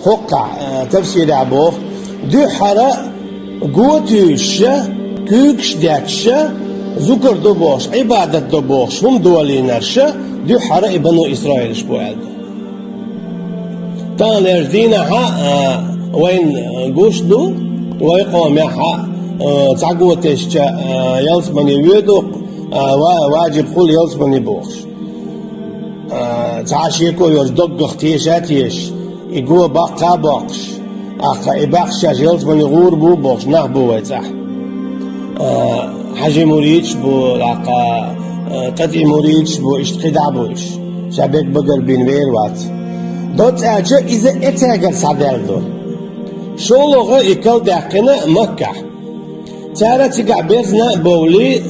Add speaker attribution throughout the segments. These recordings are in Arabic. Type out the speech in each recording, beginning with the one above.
Speaker 1: حقع تفسير عبوه دو حرا قوتيش كوكش داتش ذكر دبوش عبادة دبوش هم دولينرش دو حرا بنو إسرائيل شبوال تان لجدينا وين قوشدو ويقوم يحا تعقوتش يلسمن يودو واجب خل يلسمن يبوخش تعاشيكو يردق اختيشاتيش يقوى باقا باقش أخا إباقش يلسمن يغور بو بوخش نحبو ويتح حاجة مريدش بو لقا قطعي مريدش بو اشتقدع بوش شابك بقر بين ويروات دوت أجا إذا إتاقر صدردو شو لغة إكل داقنا مكة تارا تقع بيرزنا بولي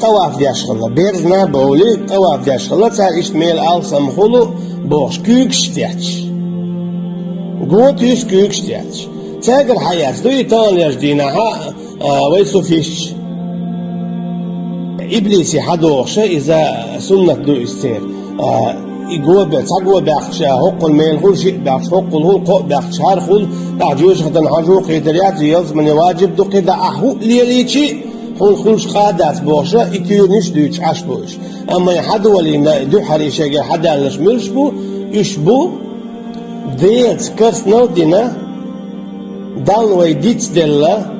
Speaker 1: قواف دياشخلا بيرزنا بولي قواف دياشخلا تار إشتميل آل سمخولو بوش كوكش دياتش قوت يش كوكش دياتش تاقر حياة دو يتان يجدينها ويسو فيش إبليسي حدوخشة إذا سنة دو استير يقوى تقوى بخش حق الميل خل شيء بخش حق الهول قو بخش هر خل تعجوش خدن حجو قيدريات يلز من واجب دو قيدا أحو ليليشي خلش قادات بوشة إكيونيش دوش عش بوش أما يحدو ولينا دو حريشة حدا لش ملش بو إش بو ديت كرس نودينا دال ويديت ديلا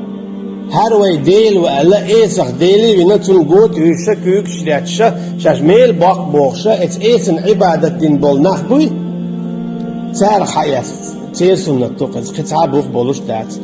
Speaker 1: هر وی دیل و الا ایسخ دیلی و نتون گوت یوشه کوک شریعتشه شش میل باق بوخشه ات ایسن عبادت دین بول نخبوی تار حیات تیر سنت توقز قطعه بوخ بولوش دات